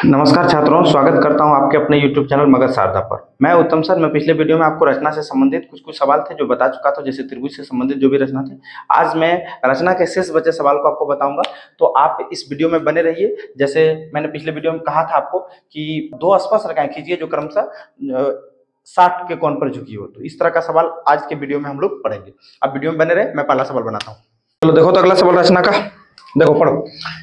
नमस्कार छात्रों, स्वागत करता हूं आपके अपने YouTube चैनल मगध शारदा पर। मैं उत्तम सर। मैं पिछले वीडियो में आपको रचना से संबंधित कुछ सवाल थे जो बता चुका था, जैसे त्रिभुज से संबंधित जो भी रचना थे। आज मैं रचना के शेष बचे सवाल को आपको बताऊंगा, तो आप इस वीडियो में बने रहिए। जैसे मैंने पिछले वीडियो में कहा था आपको कि दो स्पर्श रेखाएं खींचिए जो क्रमशः 60 के कोण पर झुकी हो। तो इस तरह का सवाल आज के वीडियो में हम लोग पढ़ेंगे। अब वीडियो में बने रहे, मैं पहला सवाल बनाता हूँ। चलो देखो तो अगला सवाल रचना का, देखो पढ़ो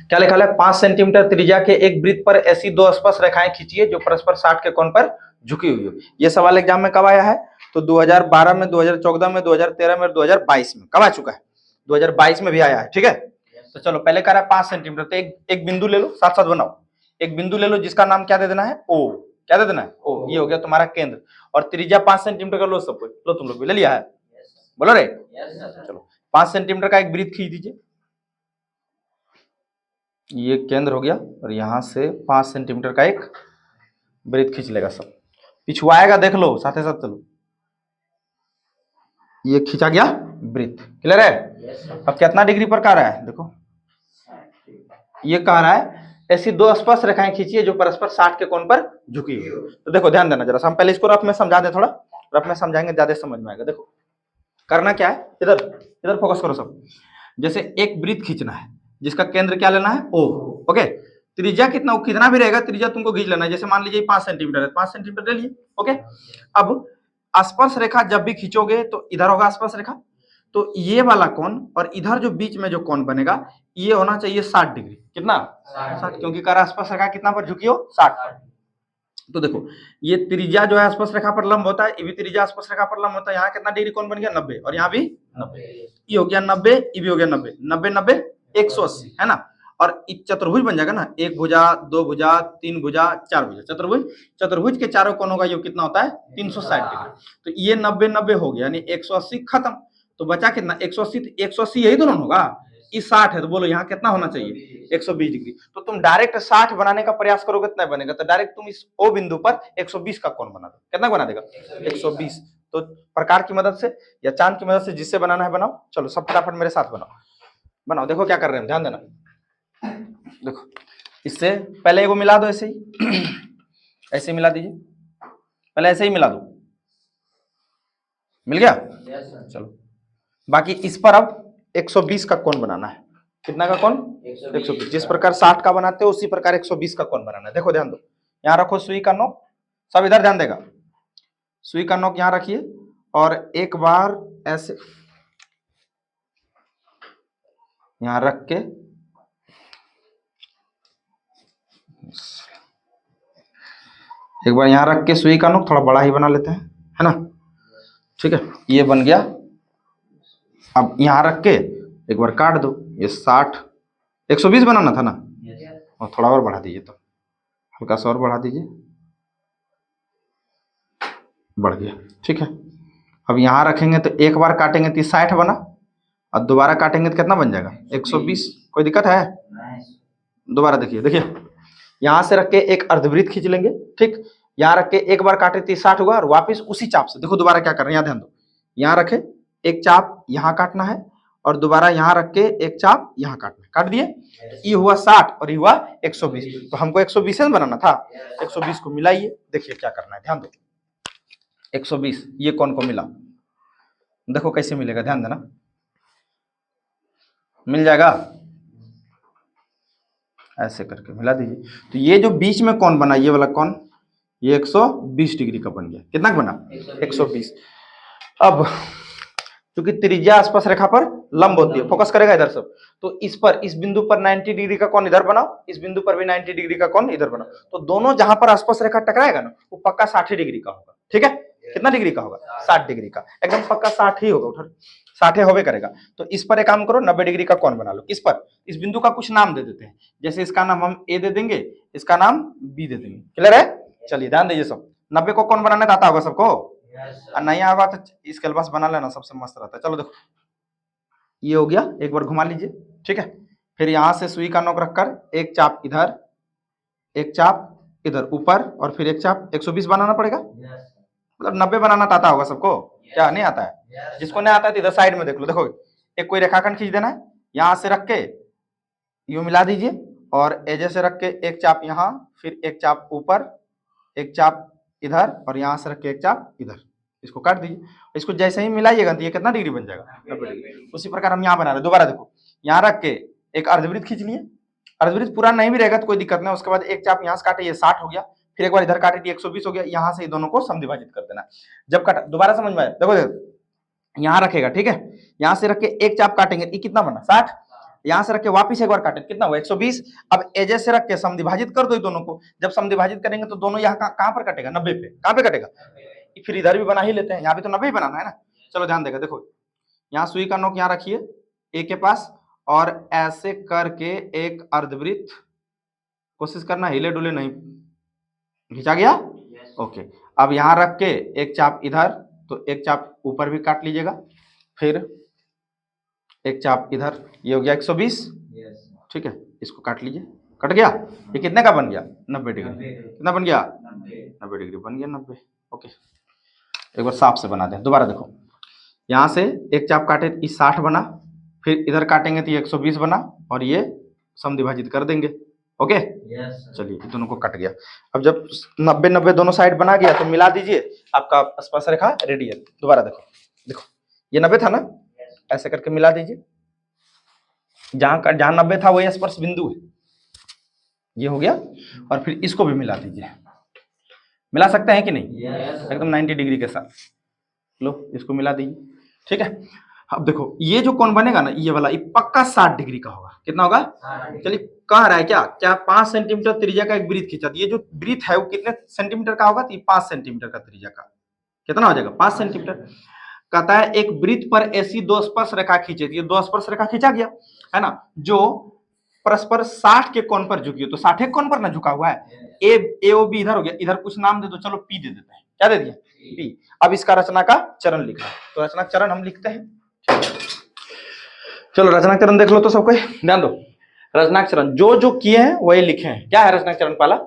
क्या लिखा है। 5 सेंटीमीटर त्रिज्या के एक वृत्त पर ऐसी दो स्पर्श रेखाएं खींचिए जो परस्पर 60 के कोण पर झुकी हुई हो। ये सवाल एग्जाम में कब आया है? तो 2012 में, 2014 में, 2013 में और 2022 में। कब आ चुका है? 2022 में भी आया है। ठीक है, तो चलो पहले कह रहा है 5 सेंटीमीटर, तो एक बिंदु ले लो, साथ साथ बनाओ। एक बिंदु ले लो जिसका नाम क्या दे देना है? ओ। क्या दे देना है? ओ। ये हो गया तुम्हारा केंद्र। और त्रिज्या 5 सेंटीमीटर का लो सब कोई। लो तुम लोग भी ले लिया है? बोलो रे। चलो 5 सेंटीमीटर का एक वृत्त खींच दीजिए। ये केंद्र हो गया और यहां से 5 सेंटीमीटर का एक वृत्त खींच लेगा। सब पिछुआएगा, देख लो साथ साथ चलो। ये खींचा गया वृत्त। क्लियर है? अब कितना डिग्री पर कह रहा है? देखो ये कह रहा है ऐसी दो स्पर्श रेखाएं खींचिए जो परस्पर 60 के कोण पर झुकी हो। तो देखो ध्यान देना जरा, हम पहले इसको रफ में समझा दे, थोड़ा रफ में समझाएंगे ज्यादा समझ में आएगा। देखो करना क्या है, इधर इधर फोकस करो सब। जैसे एक वृत्त खींचना है जिसका केंद्र क्या लेना है? ओ। ओके, त्रिज्या कितना भी रहेगा, त्रिज्या तुमको खींच लेना है। जैसे मान लीजिए 5 सेंटीमीटर है, 5 सेंटीमीटर ले लिए। ओके, अब स्पर्श रेखा जब भी खींचोगे तो इधर होगा स्पर्श रेखा, तो ये वाला कोण और इधर जो बीच में जो कोण बनेगा ये होना चाहिए 60 डिग्री। कितना? 60, क्योंकि कर स्पर्श रेखा कितना पर झुकी हो? 60 पर। तो देखो ये त्रिज्या जो है स्पर्श रेखा पर लंब होता है, ये भी त्रिज्या स्पर्श रेखा पर लंब होता है। यहाँ कितना डिग्री कोण बन गया? 90, और यहाँ भी 90। ये हो गया 90, ये भी हो गया 90, 90 90 180 है ना। और चतुर्भुज बन जाएगा ना, एक भुजा, दो भुजा, तीन भुजा, चार भुजा, चतुर्भुज। चतुर्भुज के चारों कोणों का योग कितना होता है? 360 डिग्री। तो ये 90 90 हो गया, यानी 180 खत्म। तो बचा कितना? 180। 180 यही दोनों होगा, ये 60 है, तो बोलो यहाँ कितना होना चाहिए? 120 डिग्री। तो तुम डायरेक्ट 60 बनाने का प्रयास करोगे कितना बनेगा? तो डायरेक्ट तुम इस ओ बिंदु पर 120 का कोण बना दो। कितना बना देगा? 120। तो प्रकार की मदद से या चांद की मदद से जिससे बनाना है बनाओ। चलो सब फटाफट मेरे साथ बनाओ। बनाओ, देखो क्या कर रहे हैं, ध्यान देना। देखो इससे पहले वो मिला दो, ऐसे ही ऐसे मिला दीजिए, पहले ऐसे ही मिला दो। मिल गया? चलो बाकी इस पर अब 120 का कोण बनाना है। कितना का कोण? 120। जिस प्रकार 60 का बनाते हो उसी प्रकार 120 का कोण बनाना है। देखो ध्यान दो, यहाँ रखो सुई का नोक, सब इधर ध्यान देगा। सुई का नोक यहाँ रखिए और एक बार ऐसे यहाँ रख के एक बार यहाँ रख के सुई का नोक थोड़ा बड़ा ही बना लेते हैं, है ना। ठीक है, ये बन गया। अब यहाँ रख के एक बार काट दो। ये 60, 120 बनाना था ना, और थोड़ा और बढ़ा दीजिए, तो हल्का सा और बढ़ा दीजिए, बढ़ गया। ठीक है, अब यहाँ रखेंगे तो एक बार काटेंगे तो 60 बना, और दोबारा काटेंगे तो कितना बन जाएगा? 120। कोई दिक्कत है? दोबारा देखिए, देखिए यहाँ से रख के एक अर्धवृत्त खींच लेंगे। ठीक, यहाँ रख के एक बार काटे तो 60 हुआ, और वापिस उसी चाप से देखो दोबारा क्या कर रहे हैं, यहाँ ध्यान दो। यहाँ रखे एक चाप यहाँ काटना है, और दोबारा यहाँ रख के एक चाप यहाँ काटना है। काट दिए, ये हुआ 60 और ये हुआ 120। तो हमको 120 बनाना था, 120 को मिलाइए। देखिए क्या करना है, ध्यान दो। 120 ये कौन को मिला, देखो कैसे मिलेगा, ध्यान देना। मिल जाएगा, ऐसे करके मिला दीजिए। तो ये जो बीच में कौन बना, ये वाला कौन, ये 120 डिग्री का बन गया। कितना बना? 120। अब क्योंकि त्रिज्या स्पर्श रेखा पर लंब होती है, फोकस करेगा इधर सब, तो इस पर, इस बिंदु पर 90 डिग्री का कोण इधर बनाओ, इस बिंदु पर भी 90 डिग्री का कोण इधर बनाओ। तो दोनों जहां पर स्पर्श रेखा टकराएगा ना, वो पक्का 60 डिग्री का होगा। ठीक है, कितना डिग्री का होगा? 60 डिग्री का, एकदम पक्का 60 ही होगा। उठा 60 होवे करेगा। तो इस पर एक काम करो, 90 डिग्री का कोण बना लो। किस पर? इस बिंदु का कुछ नाम दे देते हैं, जैसे इसका नाम हम ए दे देंगे, इसका नाम बी दे देंगे। क्लियर है? चलिए ध्यान दीजिए सब। 90 को कौन बनाने आता होगा सबको? और नहीं आएगा तो स्केल बस बना लेना, सबसे मस्त रहता है। चलो देखो ये हो गया, एक बार घुमा लीजिए। ठीक है, फिर यहाँ से सुई का नोक रखकर एक चाप इधर, एक चाप इधर ऊपर, और फिर एक चाप। 120 बनाना पड़ेगा, मतलब 90 बनाना आता होगा सबको? क्या नहीं आता है? जिसको नहीं आता है तो इधर साइड में देख लो। देखो एक कोई रेखाखंड खींच देना है, यहाँ से रख के यूं मिला दीजिए, और एजे से रख के एक चाप यहाँ, फिर एक चाप ऊपर, एक चाप इधर, और यहाँ से रख के एक चाप इधर। इसको काट दीजिए। इसको जैसे ही मिलाइएगा तो ये कितना डिग्री बन जाएगा? 90 डिग्री। उसी प्रकार हम यहाँ बना रहे हैं। दोबारा देखो, यहाँ रख के एक अर्धवृत्त खींच लिए। अर्धवृत्त पूरा नहीं भी रहेगा तो कोई दिक्कत नहीं। उसके बाद एक चाप यहाँ से काटे, ये 60 हो गया। फिर एक बार इधर काटे, 120 हो गया। यहाँ से दोनों को समद्विभाजित कर देना। जब काटा, दोबारा समझ में आया? देखो देखो, यहाँ रखेगा, ठीक है। यहाँ से रख के एक चाप काटेंगे, ये कितना बना? 60। यहाँ से रख के वापिस एक बार काटे, कितना हुआ? 120। अब एजे से रख के समद्विभाजित कर दो दोनों को। जब समद्विभाजित करेंगे तो दोनों यहाँ कहाँ पर कटेगा? 90 पे। कहाँ पे कटेगा? फिर इधर भी बना ही लेते हैं, यहाँ भी तो 90 ही बनाना है ना। चलो ध्यान देगा, देखो यहाँ सुई का नोक यहाँ रखिए ए के पास, और ऐसे करके एक अर्धवृत्त, कोशिश करना हिले डुले नहीं। खींचा गया? ओके। अब यहाँ रख के एक चाप इधर, तो एक चाप ऊपर भी काट लीजिएगा, फिर एक चाप इधर। ये हो गया 120, ठीक है। इसको काट लीजिए, कट गया। ये कितने का बन गया? 90 डिग्री। कितना बन गया? 90 डिग्री बन गया, 90। ओके, एक बार साफ से बना दें। दोबारा देखो, यहाँ से एक चाप काटे, इस 60 बना, फिर इधर काटेंगे तो ये 120 बना, और ये समद्विभाजित कर देंगे। ओके, चलिए दोनों को कट गया। अब जब 90-90 दोनों साइड बना गया तो मिला दीजिए, आपका स्पर्श रेखा रेडी है। दोबारा देखो, देखो ये 90 था ना, ऐसे करके मिला दीजिए। जहां 90 था वही स्पर्श बिंदु है, ये हो गया। और फिर इसको भी मिला दीजिए। मिला सकते हैं कि नहीं? एकदम 90 डिग्री के साथ। लो, इसको मिला दीजिए, ठीक है। अब देखो, ये जो कोण बनेगा ना, ये वाला, ये पक्का 60 डिग्री का होगा। कितना होगा? चलिए, कह रहा है क्या 5 सेंटीमीटर त्रिज्या का एक वृत्त खींचा। ये जो वृत्त है वो कितने सेंटीमीटर का होगा? तो ये 5 सेंटीमीटर का त्रिज्या का। कितना हो जाएगा? 5 सेंटीमीटर। कहता है एक वृत्त पर ऐसी दो स्पर्श रेखा खींचे। ये दो स्पर्श रेखा खींचा गया है ना, जो परस्पर 60 के कोण पर झुकी हो। तो 60 कोण पर ना झुका हुआ है। ए ओ बी इधर हो गया, इधर कुछ नाम दे दो, चलो पी दे देते हैं। क्या दे दिया? पी। अब इसका रचना का चरण लिखा है, तो रचना चरण हम लिखते हैं। चलो रचना चरण देख लो तो सबको, ध्यान दो। रचना चरण जो जो किए हैं वही लिखे हैं। क्या है रचना चरण? पहला,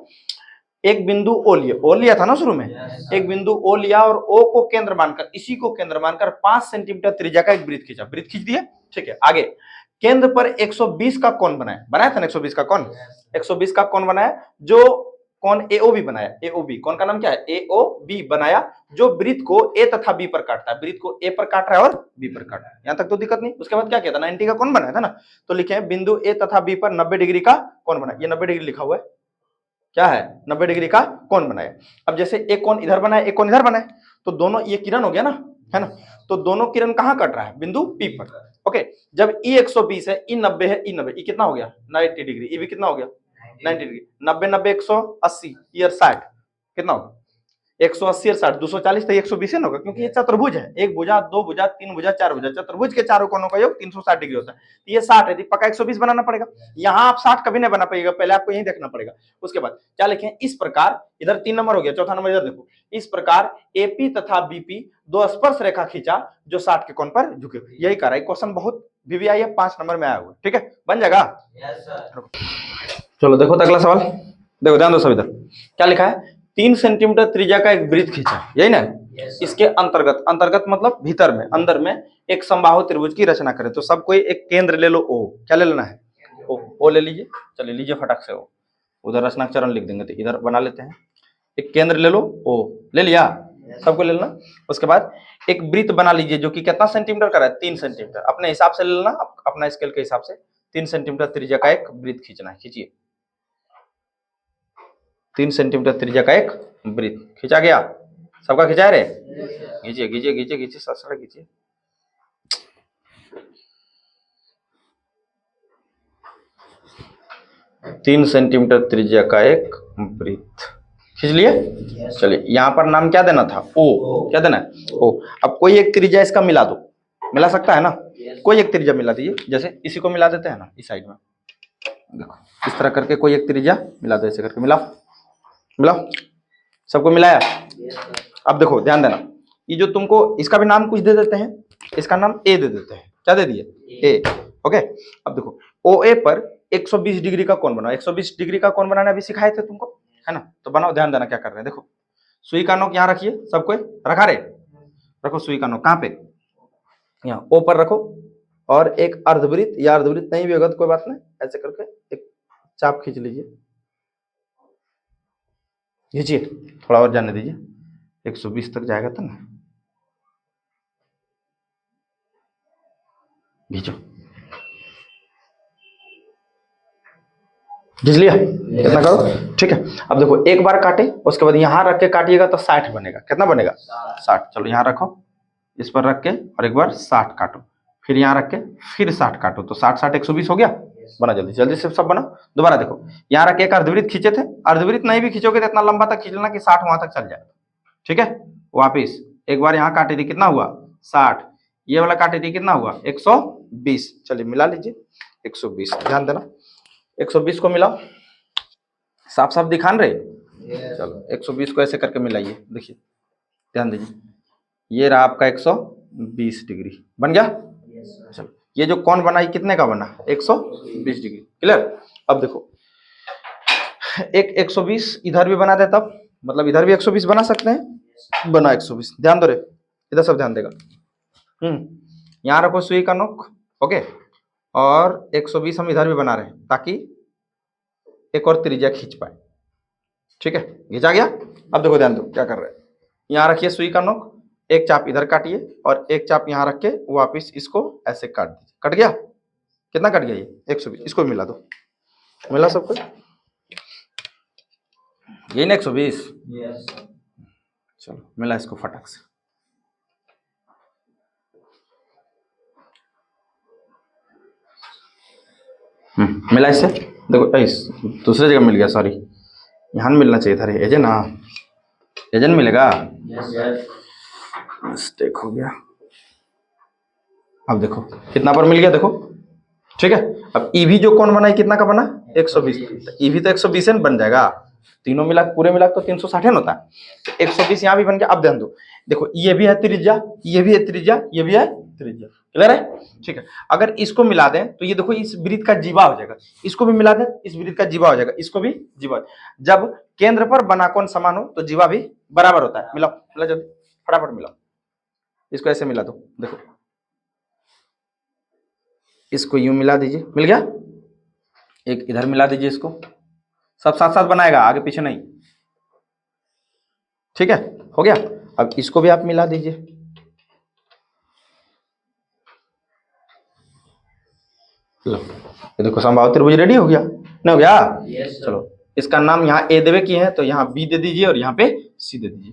एक बिंदु ओ लिया, ओ लिया था ना शुरू में। एक बिंदु ओ लिया और ओ को केंद्र मानकर, इसी को केंद्र मानकर 5 सेंटीमीटर त्रिज्या का एक वृत्त खींचा। वृत्त खींच दिया, ठीक है। आगे केंद्र पर 120 का कोण बनाया। बनाया था ना 120 का कोण? 120 का कोण बनाया, जो कोण एओबी बनाया। एओबी, कोण का नाम क्या है? एओबी बनाया, जो वृत्त को ए तथा बी पर काटता है। वृत्त को ए पर काट रहा है और बी पर काट रहा है। यहां तक तो दिक्कत नहीं। उसके बाद क्या किया था? 90 का कोण बनाया था ना, तो लिखे बिंदु ए तथा बी पर 90 डिग्री का कोण बनाया। ये 90 डिग्री लिखा हुआ है। क्या है? 90 डिग्री का कोण बनाया। अब जैसे एक कोण इधर बनाया, एक कोण इधर बनाया, तो दोनों, ये किरण हो गया ना, है ना, तो दोनों किरण कहां कट रहा है? बिंदु पी पर। ओके, जब ई 120 है, ई 90 है, ई 90, ई कितना हो गया? 90 डिग्री। ई भी कितना हो गया? 90 डिग्री। 90 90 180, ईयर 60, कितना होगा? 180 और 60 240, तो 120 ना होगा, क्योंकि ये चतुर्भुज है। एक भुजा, दो भुजा, तीन भुजा, चार भुजा। चतुर्भुज के चारों कोणों का योग 360 डिग्री होता है। तो ये 60 है, तो पक्का 120 बनाना पड़ेगा। यहाँ आप 60 कभी नहीं बना पाइएगा, पहले आपको यही देखना पड़ेगा। उसके बाद क्या लिखें? इस प्रकार, इधर 3 नंबर हो गया, चौथा नंबर इधर देखो। इस प्रकार एपी तथा बीपी दो स्पर्श रेखा खींचा जो 60 के कोण पर झुके। यही कर रहा है क्वेश्चन, बहुत VVI है, 5 नंबर में आया हुआ। ठीक है, बन जाएगा। चलो देखो तो अगला सवाल, देखो ध्यान दो सब। इधर क्या लिखा है? 3 सेंटीमीटर त्रिज्या का एक वृत्त खींचा, यही ना। इसके अंतर्गत, अंतर्गत मतलब भीतर में, अंदर में एक समबाहु त्रिभुज की रचना करें। तो सब कोई एक केंद्र ले लो, ओ। क्या ले लेना है? ओ ले लीजिए। चलिए लीजिए फटाक से ओ। उधर रचना चरण लिख देंगे, तो इधर बना लेते हैं। एक केंद्र ले लो, ओ ले लिया, सबको ले लेना। उसके बाद एक वृत्त बना लीजिए जो कि कितना सेंटीमीटर का है? 3 सेंटीमीटर। अपने हिसाब से ले लेना, अपना स्केल के हिसाब से। 3 सेंटीमीटर त्रिज्या का एक वृत्त खींचना है। खींचिए, 3 सेंटीमीटर त्रिज्या का एक वृत्त खींचा गया। सबका खिंचा रे? खींचिए खींचिए खींचिए खींचिए, सर खींचिए। तीन सेंटीमीटर त्रिज्या का एक वृत्त खींच लिए। चलिए यहाँ पर नाम क्या देना था? ओ। क्या देना है? ओ। अब कोई एक त्रिज्या इसका मिला दो, मिला सकता है ना? कोई एक त्रिज्या मिला दीजिए। जैसे इसी को मिला देते हैं ना, इस साइड में देखो, इस तरह करके कोई एक त्रिज्या मिला दो। ऐसे करके मिलाओ, मिलाओ। सबको मिलाया? अब देखो ध्यान देना, ये जो तुमको, इसका भी नाम कुछ दे देते हैं। इसका नाम ए दे देते हैं। क्या दे दिए? ए। ओके, अब देखो ओ ए पर 120 डिग्री का कोण बनाओ। 120 डिग्री का कोण बनाना अभी सिखाए थे तुमको, है ना, तो बनाओ। ध्यान देना क्या कर रहे हैं। देखो सुई का नोक यहाँ रखिए, सबको रखा रे, रखो सुई का नोक। कहाँ पे? यहाँ ओ पर रखो। और एक अर्धवृत्त, या अर्धवृत्त नहीं भी होगा तो कोई बात नहीं, ऐसे करके एक चाप खींच लीजिए, खींचिए, थोड़ा और जाने दीजिए, 120 तक जाएगा तो ना, खींचो, खींच लिया, कितना करो, ठीक है। अब देखो एक बार काटे, उसके बाद यहाँ रख के काटिएगा तो 60 बनेगा, कितना बनेगा 60। चलो यहाँ रखो, इस पर रख के और एक बार 60 काटो, फिर यहाँ रख के फिर 60 काटो, तो 60 60 120 हो गया, बना जल्दी जल्दी से सब बना। दोबारा देखो, यहाँ रख के एक अर्धवृत्त खींचे थे, अर्धवृत्त नहीं भी खींचोगे तो इतना लंबा तक खींच लेना कि 60 वहां तक चल जाए, ठीक है। वापिस एक बार यहाँ काटे थी, कितना हुआ 60, ये वाला काटे थी, कितना हुआ 120। चलिए मिला लीजिए 120, ध्यान देना 120 को मिलाओ, साफ साफ दिखान रहे, चलो 120 को ऐसे करके मिलाइए, देखिए ध्यान दीजिए, ये रहा आपका 120 डिग्री बन गया। चलो ये जो कौन बना, ये कितने का बना 120 डिग्री, क्लियर। अब देखो एक 120 इधर भी बना दे, तब मतलब इधर भी 120 बना सकते हैं, बना 120, ध्यान दो रे, इधर सब ध्यान देगा। यहाँ रखो सुई का नोक, ओके, और 120 हम इधर भी बना रहे हैं ताकि एक और त्रिज्या खींच पाए, ठीक है, खींचा गया। अब देखो ध्यान दो क्या कर रहे हैं, यहाँ रखिए सुई का नोक, एक चाप इधर काटिए और एक चाप यहाँ रख के वापिस इसको ऐसे काट दीजिए, कट गया, कितना कट गया ये 120, इसको मिला दो, मिला सबको, ये ना 120, चलो मिला इसको फटाक से, मिला इससे, देखो इस दूसरे जगह मिल गया, सॉरी यहाँ मिलना चाहिए था, एजेंट ना, एजेंट मिलेगा, मिस्टेक हो गया। अब देखो कितना पर मिल गया, देखो ठीक है। अब ईवी जो कौन बना है, कितना का बना 120, ईवी तो 120 बन जाएगा, तीनों मिला पूरे मिला तो 360 होता है, 120 यहाँ भी बन गया। अब ध्यान दो, देखो ये भी है त्रिज्या, ये भी है त्रिज्या, ये भी है त्रिज्या, क्लियर है, ठीक है। अगर इसको मिला दें तो ये देखो इस वृत्त का जीवा हो जाएगा, इसको भी मिला दें इस वृत्त का जीवा हो जाएगा, इसको भी जीवा। जब केंद्र पर बना कोण समान हो तो जीवा भी बराबर होता है। मिलाओ मिला जल्दी, फटाफट मिलाओ, इसको ऐसे मिला दो, देखो इसको यूं मिला दीजिए, मिल गया, एक इधर मिला दीजिए, इसको सब साथ साथ बनाएगा, आगे पीछे नहीं, ठीक है, हो गया। अब इसको भी आप मिला दीजिए, लो ये देखो समबाहु त्रिभुज रेडी हो गया, नहीं हो गया, चलो इसका नाम यहाँ ए देवे की है तो यहाँ बी दे दीजिए और यहाँ पे सी दे दीजिए।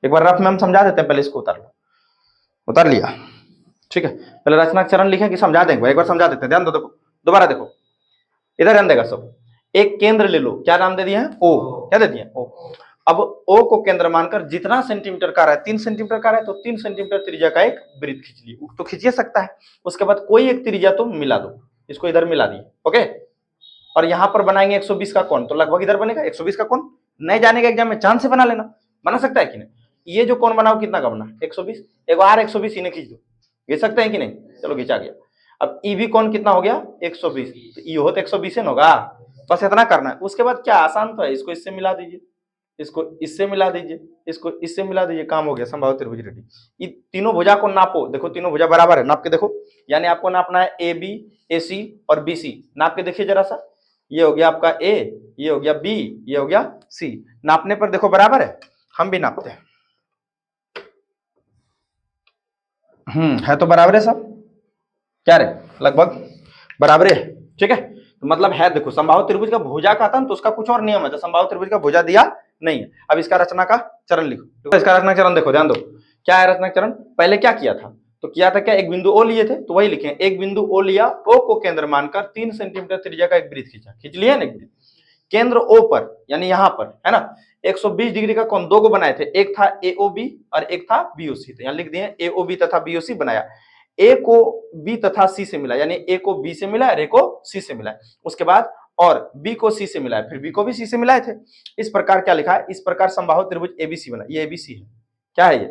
एक बार रफ में हम समझा देते हैं, पहले इसको उतार लो, उतार लिया, ठीक है। पहले रचना चरण लिखे कि समझा देंगे, एक बार समझा देते हैं, ध्यान दो, देखो दोबारा देखो, इधर ध्यान देगा सब। एक केंद्र ले लो, क्या नाम दे दिए हैं ओ, क्या दे दिए ओ। अब ओ को केंद्र मानकर जितना सेंटीमीटर का रहा है, 3 सेंटीमीटर का रहा है तो 3 सेंटीमीटर त्रिज्या का एक वृत्त खींच लिए, तो खींच सकता है। उसके बाद कोई एक त्रिज्या तो मिला दो, इसको इधर मिला दिए, ओके। और यहाँ पर बनाएंगे 120 का कोण, तो लगभग इधर बनेगा 120 का कोण। नहीं जाने का एग्जाम में चांद से बना लेना, बना सकता है कि नहीं। ये जो कोण बनाओ कितना का बना 120, एक बार 120 इन्हें खींच दो, खींच सकते हैं कि नहीं, चलो खींचा गया। अब ई भी कोण कितना हो गया 120, तो ई हो तो 120 होगा, बस इतना करना है। उसके बाद क्या आसान तो है, इसको इससे मिला दीजिए, इसको इससे मिला दीजिए, इसको इससे मिला दीजिए, काम हो गया, समबाहु त्रिभुज रेडी। ये तीनों भुजा को नापो, देखो तीनों भुजा बराबर है, नाप के देखो, यानी आपको नापना है ए बी, ए सी और बी सी, नाप के देखिए जरा सा, ये हो गया आपका ए, ये हो गया बी, ये हो गया सी, नापने पर देखो बराबर है, हम भी नापते हैं, है तो बराबर है सब, क्या रे लगभग बराबर है, ठीक है। तो मतलब है, देखो समबाहु त्रिभुज का भुजा का था तो उसका कुछ और नियम है, तो समबाहु त्रिभुज का भुजा दिया नहीं है। अब इसका रचना का चरण लिखो, तो इसका रचना चरण देखो, ध्यान दो क्या है रचना चरण। पहले क्या किया था, तो किया था क्या, एक बिंदु ओ लिए थे, तो वही लिखे, एक बिंदु ओ लिया, ओ को केंद्र मानकर 3 सेंटीमीटर त्रिज्या का एक वृत्त खींचा, खींच लिया ना एक वृत्त केंद्र ओ पर, यानी यहाँ पर है ना। 120 डिग्री का कोण दो को बनाए थे, एक था एओबी और एक था बीओसी, तो यहाँ लिख दिए एओबी तथा बीओसी बनाया। ए को बी तथा सी से मिला, यानी ए को बी से मिला और ए को सी से मिला, उसके बाद और बी को सी से मिला, फिर बी को भी सी से मिलाए थे। इस प्रकार क्या लिखा है, इस प्रकार समबाहु त्रिभुज एबीसी बना, ये एबीसी है, क्या है ये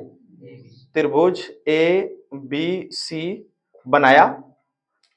त्रिभुज ए बी सी बनाया,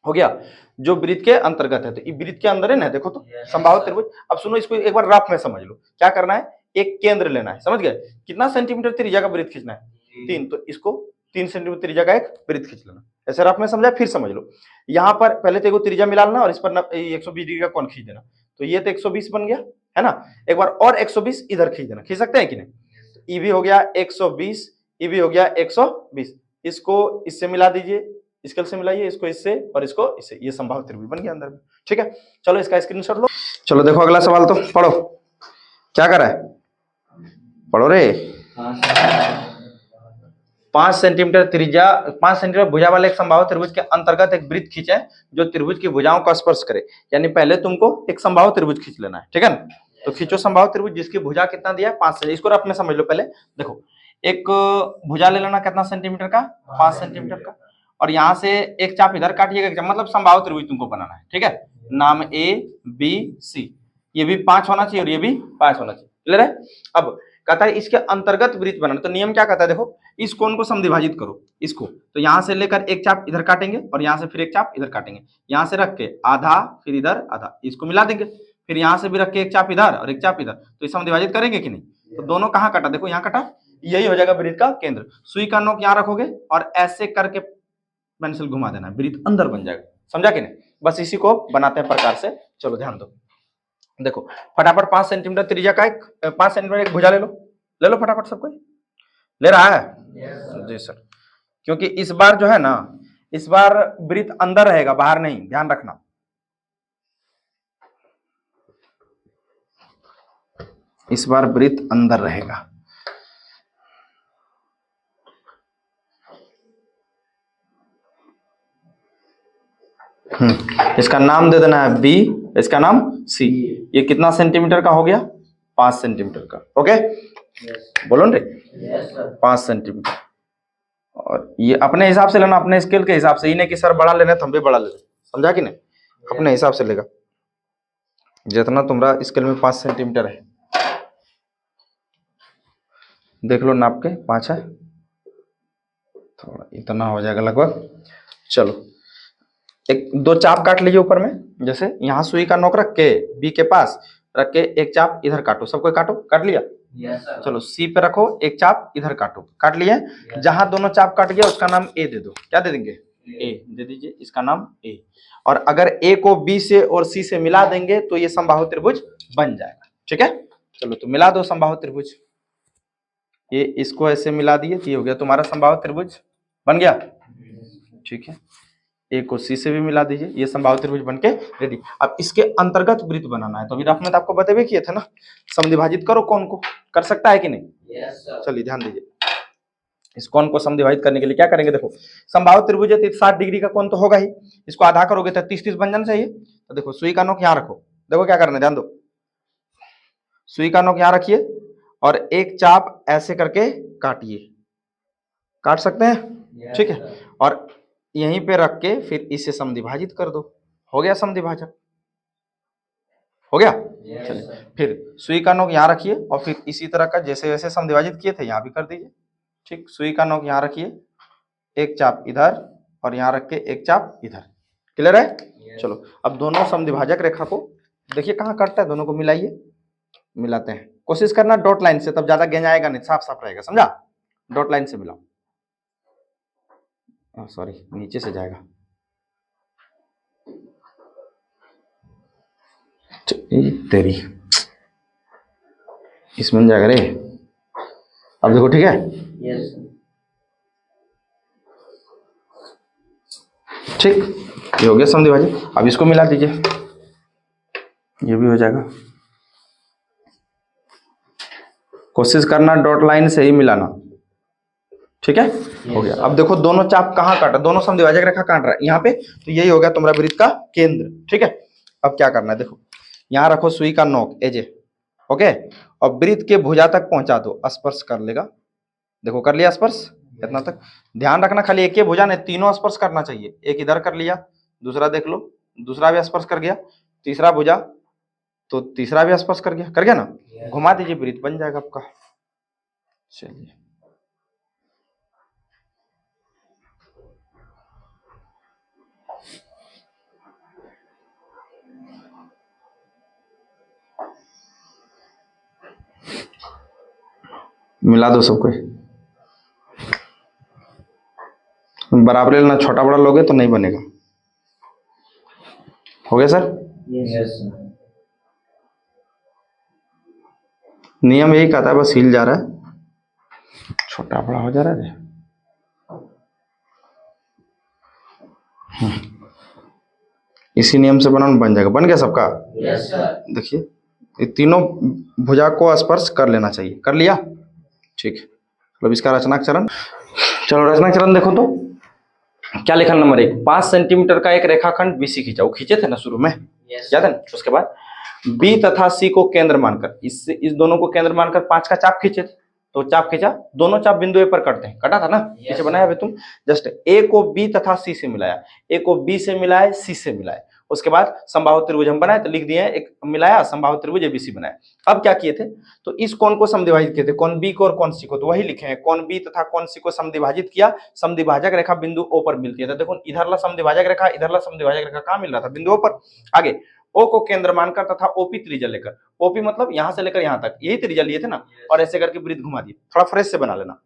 हो गया, जो वृत्त के अंतर्गत है, तो ये वृत्त के अंदर है ना, देखो तो समबाहु त्रिभुज। अब सुनो इसको एक बार रफ में समझ लो, क्या करना है, एक केंद्र लेना है, समझ गए, कितना सेंटीमीटर त्रिज्या का वृत्त खींचना है 3, तो इसको 3 सेंटीमीटर त्रिज्या का एक वृत्त खींच लेना, ऐसे रफ में समझा, फिर समझ लो। यहाँ पर पहले तो त्रिज्या मिला लेना और इस पर 120 डिग्री का कोण खींच देना, तो ये तो 120 बन गया, है ना। एक बार और 120 इधर खींच देना, खींच सकते हैं कि नहीं। तो ई भी हो गया 120, ई भी हो गया 120, इसको इससे मिला दीजिए, स्केल से मिलाइए, इसको इससे और इसको इससे, ये संभावित त्रिभुज बन गया अंदर में। ठीक है, चलो इसका स्क्रीनशॉट लो। चलो देखो अगला सवाल, तो पढ़ो क्या कर रहा है, पढ़ो रे। 5 सेंटीमीटर त्रिज्या, 5 सेंटीमीटर भुजा वाले एक संभावित त्रिभुज के अंतर्गत एक वृत्त खींचे जो त्रिभुज की भुजाओं का स्पर्श करे। यानी पहले तुमको एक संभावित त्रिभुज खींच लेना है, ठीक है ना। तो खींचो संभावित त्रिभुज जिसकी भुजा कितना दिया है 5 सेंटीमीटर, इसको रफ में समझ लो। पहले देखो एक भुजा ले लेना कितना सेंटीमीटर का, 5 सेंटीमीटर का, और यहाँ से एक चाप इधर काटिएगा, मतलब संभावित त्रिभुज तुमको बनाना है, ठीक है। नाम ए बी सी, ये भी 5 होना चाहिए और ये भी 5 होना चाहिए, क्लियर है। अब कहता है इसके अंतर्गत वृत्त बनाना, तो नियम क्या कहता है, देखो इस कोण को समद्विभाजित करो इसको, तो यहां से लेकर एक चाप इधर काटेंगे और यहां से फिर एक चाप इधर काटेंगे, यहां से रख के आधा फिर इधर आधा, इसको मिला देंगे, फिर यहां से भी रख के एक चाप इधर और एक चाप इधर, तो इसे समद्विभाजित करेंगे कि नहीं। तो दोनों कहाँ कटा, देखो यहाँ कटा, यही हो जाएगा वृत्त का केंद्र। सुई का नोक यहाँ रखोगे और ऐसे करके पेंसिल घुमा देना, वृत्त अंदर बन जाएगा, समझा कि नहीं। बस इसी को बनाते हैं प्रकार से। चलो ध्यान दो, देखो फटाफट 5 सेंटीमीटर त्रिज्या का एक 5 सेंटीमीटर एक भुजा ले लो फटाफट, सब कोई ले रहा है। जी सर, क्योंकि इस बार जो है ना, इस बार वृत्त अंदर रहेगा, बाहर नहीं, ध्यान रखना। इस बार वृत्त अंदर रहेगा। इसका नाम दे देना है बी, इसका नाम सी। ये कितना सेंटीमीटर का हो गया, 5 सेंटीमीटर का, ओके। बोलो ना 5 सेंटीमीटर, और ये अपने हिसाब से लेना, अपने स्केल के हिसाब से, ही नहीं कि सर बड़ा लेना तो हम भी बड़ा ले लें, समझा कि नहीं। अपने हिसाब से लेगा, जितना तुम्हारा स्केल में 5 सेंटीमीटर है, देख लो नाप के 5 है, थोड़ा इतना हो जाएगा लगभग। चलो एक 2 चाप काट लीजिए ऊपर में, जैसे यहाँ सुई का नोक रख के बी के पास रख के एक चाप इधर काटो, सबको काटो, काट लिया। चलो सी पे रखो, एक चाप इधर काटो, काट लिए। जहां दोनों चाप काट गया उसका नाम ए दे दो, क्या दे देंगे, ए दे दीजिए, इसका नाम ए। और अगर ए को बी से और सी से मिला देंगे तो ये संबाहु त्रिभुज बन जाएगा, ठीक है। चलो तो मिला दो संबाहु त्रिभुज, ये इसको ऐसे मिला दिए, ये हो गया तुम्हारा संबाहु त्रिभुज बन गया, ठीक है। ए को सी से भी मिला दीजिए, ये संभावित त्रिभुज बनके रेडी। अब इसके अंतर्गत वृत्त बनाना है, तो अभी रफ में तो आपको बतेबे किए थे ना, समद्विभाजित करो कोण को, कर सकता है कि नहीं। चलिए ध्यान दीजिए, इस कोण को समद्विभाजित करने के लिए क्या करेंगे, देखो संभावित त्रिभुज है तो 60 डिग्री का कोण तो होगा ही, इसको आधा करोगे तो 30-30 बन जाना चाहिए। तो देखो सुई का नोक यहाँ रखो, देखो क्या करना है, ध्यान दो, सुई का नोक यहाँ रखिए और एक चाप ऐसे करके काटिए, काट सकते हैं, ठीक है। और यहीं पे रख के फिर इसे समद्विभाजित कर दो, हो गया समद्विभाजक, हो गया। चलिए फिर सुई का नोक यहाँ रखिए और फिर इसी तरह का जैसे वैसे समद्विभाजित किए थे यहाँ भी कर दीजिए, ठीक। सुई का नोक यहाँ रखिए, एक चाप इधर और यहाँ रख के एक चाप इधर, क्लियर है। चलो अब दोनों समद्विभाजक रेखा को देखिए कहाँ कटता है, दोनों को मिलाइए, मिलाते हैं। कोशिश करना डॉट लाइन से, तब ज्यादा गेंज आएगा नहीं, साफ साफ रहेगा, समझा। डॉट लाइन से मिलाओ, सॉरी नीचे से जाएगा, तेरी इसमें जाएगा रे। अब देखो ठीक है, ठीक, ये हो गया समद्विभाजित। अब इसको मिला दीजिए, ये भी हो जाएगा। कोशिश करना डॉट लाइन से ही मिलाना, ठीक है, हो गया। अब देखो दोनों चाप कहाँ काटा, दोनों समद्विभाजक रेखा काट रहा है यहाँ पे, तो यही हो गया तुम्हारा वृत्त का केंद्र, ठीक है। अब क्या करना है, देखो यहाँ रखो सुई का नोक एजे, ओके, और वृत्त के भुजा तक पहुंचा दो, स्पर्श कर लेगा, देखो कर लिया स्पर्श इतना तक। ध्यान रखना खाली एक ही भुजा नहीं, तीनों स्पर्श करना चाहिए, एक इधर कर लिया, दूसरा देख लो, दूसरा भी स्पर्श कर गया, तीसरा भुजा तो तीसरा भी स्पर्श कर गया ना, घुमा दीजिए, वृत्त बन जाएगा आपका। चलिए मिला दो सबको, बराबर लेना, छोटा बड़ा लोगे तो नहीं बनेगा। हो गया सर, नियम यही कहता है, बस हिल जा रहा है, छोटा बड़ा हो जा रहा है। इसी नियम से बनाना बन जाएगा। बन गया सबका? Yes sir. देखिए ये तीनों भुजा को स्पर्श कर लेना चाहिए। कर लिया? ठीक है। मतलब इसका रचनाक चरण, चलो रचनाक चरण देखो तो क्या लिखा। नंबर 1, 5 सेंटीमीटर का एक रेखाखंड बीसी खींचा। वो खींचे थे ना शुरू में, याद है ना? उसके बाद बी तथा सी को केंद्र मानकर, इस दोनों को केंद्र मानकर 5 का चाप खींचे थे। तो चाप खींचा, दोनों चाप बिंदु ए पर कटते हैं। कटा था ना? पीछे बनाया अभी तुम। जस्ट ए को बी तथा सी से मिलाया, ए को बी से मिलाए, सी से मिलाए। उसके बाद समबाहु त्रिभुज हम बनाए, तो लिख दिए एक मिलाया, समबाहु त्रिभुज एबीसी बनाया। अब क्या किए थे, तो इस कोण को समद्विभाजित किए थे, कोण बी को और कोण सी को। तो वही लिखे हैं, कोण बी तथा कोण सी को समद्विभाजित किया। समद्विभाजक रेखा बिंदु ओ पर मिलती है। तो देखो इधरला समद्विभाजक रेखा, इधरला समद्विभाजक रेखा कहां मिल रहा था? बिंदु ओ पर। आगे ओ को केंद्र मानकर तथा ओपी त्रिज्या लेकर, ओपी मतलब यहां से लेकर यहां तक, यही त्रिज्या लिए थे ना, और ऐसे करके वृत्त घुमा दिए। थोड़ा फ्रेश से बना लेना।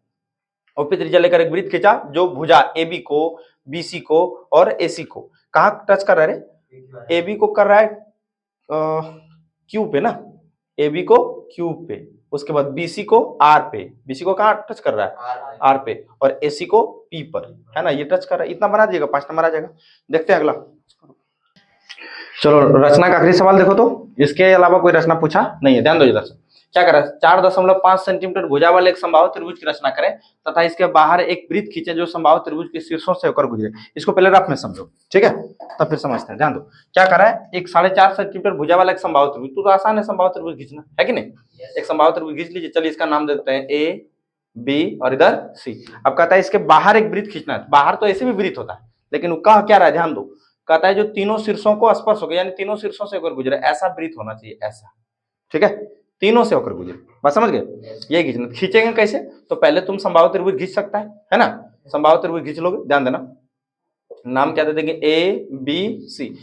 ओपी त्रिज्या लेकर एक वृत्त खींचा जो भुजा एबी को, बीसी को और एसी को कहां टच कर रहा है? एबी को कर रहा है क्यू पे ना, एबी को क्यू पे। उसके बाद बीसी को आर पे, बीसी को कहां टच कर रहा है? आर पे। और एसी को पी पर, है ना? ये टच कर रहा है। इतना बना दिएगा, 5 नंबर आ जाएगा। देखते हैं अगला। चलो रचना का आखिरी सवाल देखो तो, इसके अलावा कोई रचना पूछा नहीं है। ध्यान दो इधर से। क्या करें? 4.5 सेंटीमीटर भुजा वाले एक समबाहु त्रिभुज की रचना करें तथा इसके बाहर एक वृत्त खींचे जो समबाहु त्रिभुज के शीर्षों से होकर गुजरे। इसको पहले रफ में समझो, ठीक है, तब फिर समझते हैं। ध्यान दो क्या कर रहा है। एक 4.5 सेंटीमीटर भुजा वाला एक समबाहु त्रिभुज, तो आसान है समबाहु त्रिभुज खींचना, है कि नहीं? एक समबाहु त्रिभुज खींच लीजिए। चलिए इसका नाम देते हैं ए, बी और इधर सी। अब कहता है इसके बाहर एक वृत्त खींचना है। बाहर तो ऐसे भी वृत्त होता है, लेकिन वो कह क्या रहा है? ध्यान दो। कहता है जो तीनों शीर्षों को स्पर्श हो गया, यानी तीनों शीर्षों से होकर गुजरे, ऐसा वृत्त होना चाहिए, ऐसा। ठीक है, तीनों से होकर गुजरे। बात समझ गए? ये खींचना। खींचेंगे कैसे? तो पहले तुम समबाहु त्रिभुज खींच सकता है ना? समबाहु त्रिभुज खींच लोगे। ध्यान देना, नाम क्या दे देंगे? A B C.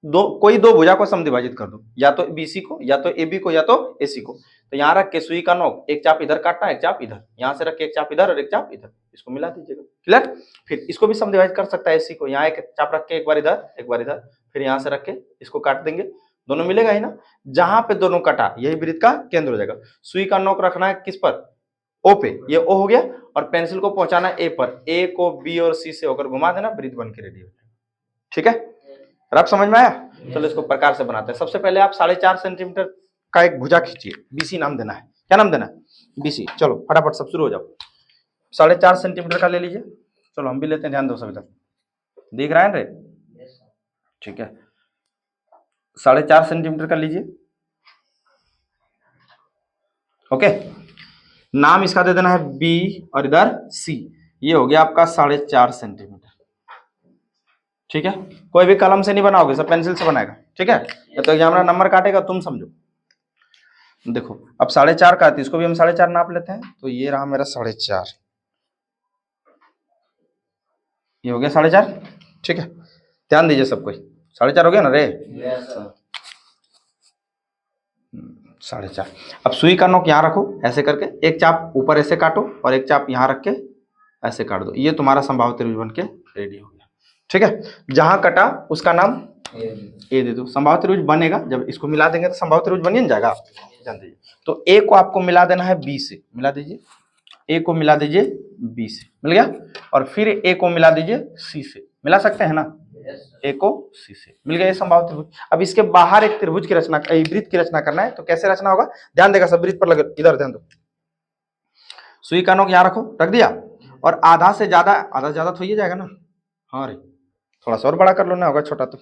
कोई दो भुजा को समद्विभाजित कर दो, या तो बीसी को, या तो एबी को, या तो एसी को। तो यहाँ रख के सुई का नोक, एक चाप इधर काटना, एक चाप इधर, यहाँ से रख के एक चाप इधर और एक चाप इधर, इसको मिला दीजिएगा। क्लियर? फिर इसको भी समद्विभाजित कर सकता है एसी को। यहाँ एक चाप रख के एक बार इधर, एक बार इधर, फिर यहाँ से रख के इसको काट देंगे, दोनों मिलेगा ही ना। जहां पे दोनों कटा यही वृत्त का केंद्र हो जाएगा। सुई का नोक रखना है किस पर? ओ पे। ये ओ हो गया, और पेंसिल को पहुंचाना ए पर। ए को बी और सी से होकर घुमा देना, वृत्त बन के रेडी हो जाएगा। ठीक है, रफ समझ में आया? चलो इसको प्रकार से बनाते हैं। सबसे पहले आप 4.5 सेंटीमीटर का एक भुजा खींचिए, बीसी नाम देना है। क्या नाम देना है? बीसी। चलो फटाफट सब शुरू हो जाओ। 4.5 सेंटीमीटर का ले लीजिए। चलो हम भी लेते हैं, ध्यान दो सब इधर। दिख रहा है रे? ठीक है, 4.5 सेंटीमीटर का लीजिए। ओके, नाम इसका दे देना है बी और इधर सी। ये हो गया आपका 4.5 सेंटीमीटर। ठीक है, कोई भी कलम से नहीं बनाओगे, सब पेंसिल से बनाएगा। ठीक है, तो एग्जामिनर नंबर काटेगा, तुम समझो। देखो अब 4.5 का, इसको भी हम 4.5 नाप लेते हैं। तो ये रहा मेरा 4.5, ये हो गया 4.5। ठीक है, ध्यान दीजिए सब कोई। 4.5 हो गया ना रे? 4.5। अब सुई का नोक यहाँ रखो, ऐसे करके एक चाप ऊपर ऐसे काटो और एक चाप यहाँ रख के ऐसे काट दो। ये तुम्हारा समबाहु त्रिभुज बन के रेडी हो गया। ठीक है, जहां कटा उसका नाम ए दे दो। समबाहु त्रिभुज बनेगा, जब इसको मिला देंगे तो समबाहु त्रिभुज बन ही जाएगा। जान दीजिए, तो ए को आपको मिला देना है बी से। मिला दीजिए, ए को मिला दीजिए बी से, मिल गया। और फिर ए को मिला दीजिए सी से। मिला सकते हैं ना? ए को सी से मिल गया, ये समबाहु त्रिभुज। अब इसके बाहर एक त्रिभुज की रचना, वृत्त की रचना करना है। तो कैसे रचना होगा? ध्यान देगा सब, वृत्त पर लगे, इधर ध्यान दो। सुई का नोक यहाँ रखो, रख दिया, और आधा से ज्यादा तो हो जाएगा ना? हाँ रे, थोड़ा सा और बड़ा कर लो ना, होगा छोटा तो।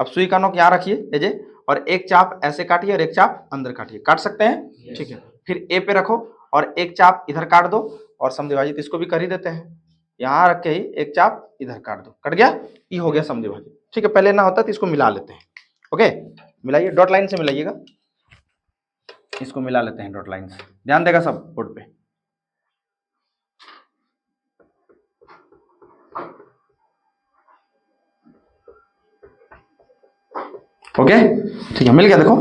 अब सुई का नोक यहाँ रखिए एजे, और एक चाप ऐसे काटिए और एक चाप अंदर काटिए। काट सकते हैं? ठीक है, फिर ए पे रखो और एक चाप इधर काट दो, और समद्विभाजित इसको भी कर ही देते हैं। यहाँ रख के ही एक चाप इधर काट दो, कट गया, ये हो गया समद्विभाजित। ठीक है, पहले ना होता तो इसको मिला लेते हैं। ओके, मिलाइए, डॉट लाइन से मिलाइएगा। इसको मिला लेते हैं डॉट लाइन से। ध्यान देगा सब बोर्ड पे। ओके, ठीक है, मिल गया देखो।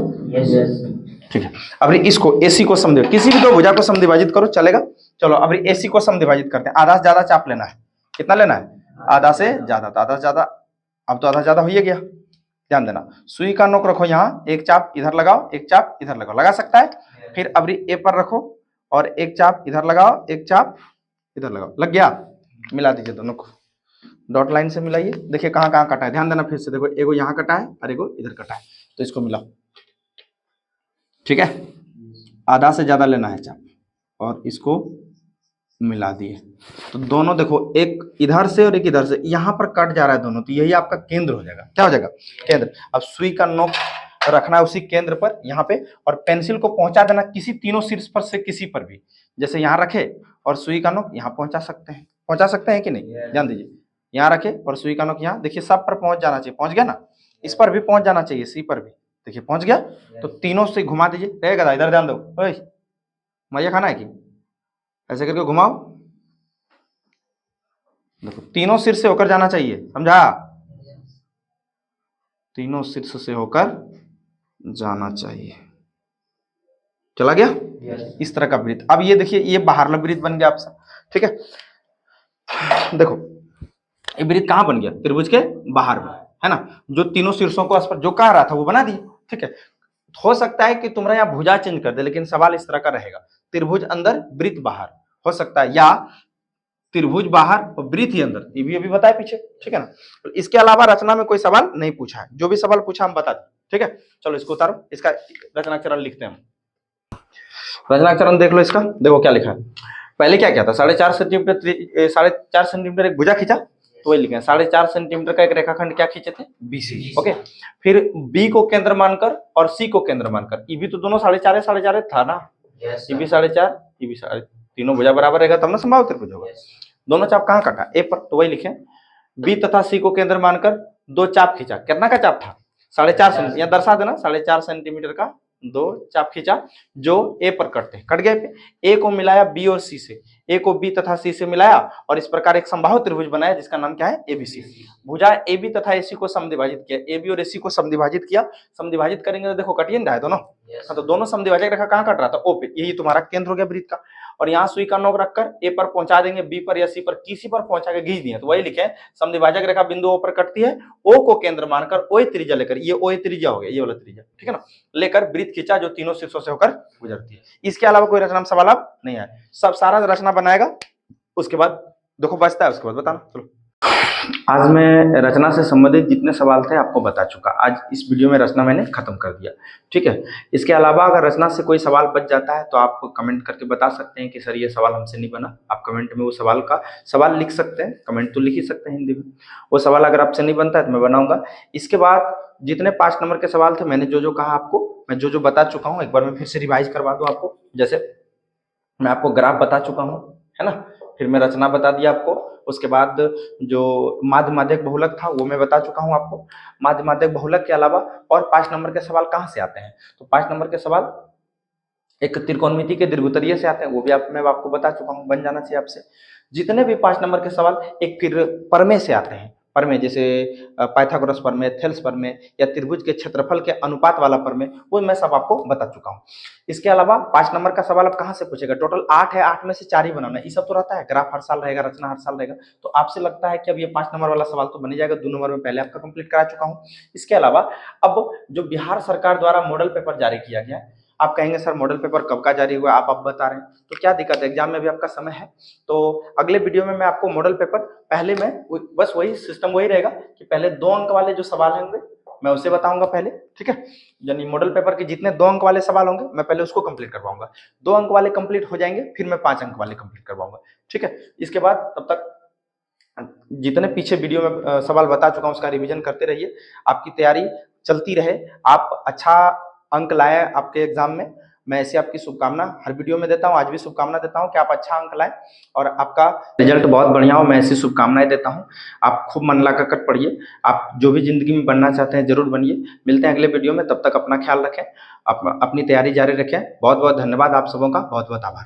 ठीक है, अब इसको एसी को समद्विभाजित, किसी भी दो भुजा को समद्विभाजित करो चलेगा। चलो अब एसी को समद्विभाजित करते हैं। आधा से ज्यादा चाप लेना है। कितना लेना है? आधा से ज्यादा। तो आधा से ज्यादा, अब तो आधा ज्यादा हो ही गया। ध्यान देना, सुई का नोक रखो यहाँ, एक चाप इधर लगाओ, एक चाप इधर लगाओ, लगा सकता है। फिर अब ए पर रखो और एक चाप इधर लगाओ, एक चाप इधर लगाओ, लग गया। मिला दीजिए दोनों को, डॉट लाइन से मिलाइए। देखिए कहाँ कहाँ कटा है, ध्यान देना फिर से। देखो एगो यहाँ कटा है और एगो इधर कटा है, तो इसको मिलाओ। ठीक है, आधा से ज्यादा लेना है चाप और इसको मिला दिए। तो दोनों देखो, एक इधर से और एक इधर से, यहाँ पर कट जा रहा है दोनों, तो यही आपका केंद्र हो जाएगा। क्या हो जाएगा? केंद्र। अब सुई का नोक रखना है उसी केंद्र पर यहाँ पे, और पेंसिल को पहुंचा देना किसी तीनों शीर्ष पर से किसी पर भी। जैसे यहाँ रखे और सुई का नोक यहाँ पहुंचा सकते हैं कि नहीं? ध्यान दीजिए, यहाँ रखे और सुई का नोक यहाँ, देखिए सब पर पहुंच जाना चाहिए। पहुंच गया ना? इस पर भी पहुंच जाना चाहिए, सी पर भी, देखिए पहुंच गया। तो तीनों से घुमा दीजिए। रहेगा, इधर ध्यान दो, मजा खाना है कि ऐसे करके घुमाओ। देखो तीनों शीर्ष से होकर जाना चाहिए, समझा? तीनों शीर्ष से होकर जाना चाहिए। चला गया? इस तरह का वृत्त। अब ये देखिए, ये बाहरला वृत्त बन गया आपसे। ठीक है, देखो ये वृत्त कहाँ बन गया? त्रिभुज के बाहर में, है ना? जो तीनों शीर्षों को स्पर्श जो कह रहा था वो बना दिए। ठीक है, हो सकता है कि तुम्हारा यहाँ भुजा चेंज कर दे, लेकिन सवाल इस तरह का रहेगा, त्रिभुज अंदर वृत्त बाहर हो सकता है, या त्रिभुज बाहर और वृत्त ही अंदर, ये भी अभी बताया पीछे। ठीक है ना? तो इसके अलावा रचना में कोई सवाल नहीं पूछा है, जो भी सवाल पूछा हम बता दें। ठीक है, चलो इसको उतारो, इसका रचनाचरण लिखते हैं हम। रचनाचरण देख लो इसका, देखो क्या लिखा है। पहले क्या था? 4.5 सेंटीमीटर एक भुजा खींचा, तो वही लिखे 4.5 सेंटीमीटर का एक रेखाखंड क्या खींचे थे? बीसी। ओके, फिर बी को केंद्र मानकर और सी को केंद्र मानकर, ई भी तो दोनों 4.5 था ना, ई भी 4.5, ई भी 4.5, तीनों भुजा बराबर रहेगा तब ना समबाहु त्रिभुज होगा। दोनों चाप कहाँ काटा? ए पर, तो वही लिखे। बी तथा सी को केंद्र मानकर दो चाप खींचा। कितना का चाप था? 4.5 सेंटीमीटर, यहाँ दर्शा देना, 4.5 सेंटीमीटर का दो चाप खींचा जो ए पर कटते हैं, कट गए पे। ए को मिलाया बी और सी से, ए को बी तथा सी से मिलाया और इस प्रकार एक समबाहु त्रिभुज बनाया जिसका नाम क्या है? एबीसी। भुजा ए बी तथा एसी को समद्विभाजित किया, ए बी और एसी को समद्विभाजित किया। समद्विभाजित करेंगे तो देखो कटिए ना दोनों। तो दोनों समद्विभाजक रेखा कहाँ कट रहा था? ओ पे, यही तुम्हारा केंद्र हो गया वृत्त का। और यहाँ सुई का नोक रखकर ए पर पहुंचा देंगे, बी पर या सी पर, किसी पर पहुंचा के खींच दिए, तो वही लिखे समद्विभाजक रेखा बिंदु ओ पर कटती है, ओ को केंद्र मानकर ओ त्रिज्या लेकर, ये ओ त्रिज्या हो गया, ये वाला त्रिज्या, ठीक है ना, लेकर वृत्त खींचा जो तीनों शीर्षों से होकर गुजरती है। इसके अलावा कोई रचना में सवाल अब नहीं आया, सब सारा रचना बनाएगा, उसके बाद देखो बचता है, उसके बाद बताना। चलो, आज मैं रचना से संबंधित जितने सवाल थे आपको बता चुका। आज इस वीडियो में रचना मैंने खत्म कर दिया, ठीक है। इसके अलावा अगर रचना से कोई सवाल बच जाता है तो आप कमेंट करके बता सकते हैं कि सर ये सवाल हमसे नहीं बना। आप कमेंट में वो सवाल का सवाल लिख सकते हैं, कमेंट तो लिख ही सकते हैं हिंदी में। वो सवाल अगर आपसे नहीं बनता है तो मैं बनाऊंगा। इसके बाद जितने 5 नंबर के सवाल थे, मैंने जो जो कहा आपको, मैं जो जो बता चुका हूँ, एक बार मैं फिर से रिवाइज करवा दूँ आपको। जैसे मैं आपको ग्राफ बता चुका हूँ, है ना, फिर मैं रचना बता दिया आपको। उसके बाद जो माध्य माध्यक बहुलक था वो मैं बता चुका हूं आपको। माध्य माध्यक बहुलक के अलावा और 5 नंबर के सवाल कहां से आते हैं? तो 5 नंबर के सवाल एक त्रिकोणमिति के दीर्घोत्तरीय से आते हैं, वो भी मैं आपको बता चुका हूं, बन जाना चाहिए आपसे। जितने भी 5 नंबर के सवाल एक फिर प्रमेय से आते हैं, प्रमेय जैसे पाइथागोरस प्रमेय, थेल्स प्रमेय या त्रिभुज के क्षेत्रफल के अनुपात वाला प्रमेय, वो मैं सब आपको बता चुका हूँ। इसके अलावा 5 नंबर का सवाल अब कहाँ से पूछेगा? टोटल 8 है, 8 में से 4 ही बनाना है, ये सब तो रहता है। ग्राफ हर साल रहेगा, रचना हर साल रहेगा, तो आपसे लगता है कि अब ये 5 नंबर वाला सवाल तो बन जाएगा। 2 नंबर में पहले आपका कंप्लीट करा चुका हूँ। इसके अलावा अब जो बिहार सरकार द्वारा मॉडल पेपर जारी किया गया, आप कहेंगे सर मॉडल पेपर कब का जारी हुआ, आप बता रहे हैं, तो क्या दिक्कत है, एग्जाम में भी आपका समय है। तो अगले वीडियो में मैं आपको मॉडल पेपर, पहले में बस वही सिस्टम वही रहेगा कि पहले 2 अंक वाले जो सवाल होंगे मैं उसे बताऊंगा पहले, ठीक है। यानी मॉडल पेपर के जितने 2 अंक वाले सवाल होंगे मैं पहले उसको कंप्लीट करवाऊंगा। 2 अंक वाले कंप्लीट हो जाएंगे, फिर मैं 5 अंक वाले कंप्लीट करवाऊंगा, ठीक है। इसके बाद तब तक जितने पीछे वीडियो में सवाल बता चुका हूँ उसका रिवीजन करते रहिए, आपकी तैयारी चलती रहे, आप अच्छा अंक लाए आपके एग्जाम में। मैं ऐसे आपकी शुभकामना हर वीडियो में देता हूँ, आज भी शुभकामना देता हूँ कि आप अच्छा अंक लाएं और आपका रिजल्ट बहुत बढ़िया हो, मैं ऐसी शुभकामनाएं देता हूँ। आप खूब मन लगाकर पढ़िए, आप जो भी जिंदगी में बनना चाहते हैं जरूर बनिए। मिलते हैं अगले वीडियो में, तब तक अपना ख्याल रखें, अपनी तैयारी जारी रखें। बहुत बहुत धन्यवाद आप सबों का, बहुत बहुत आभार।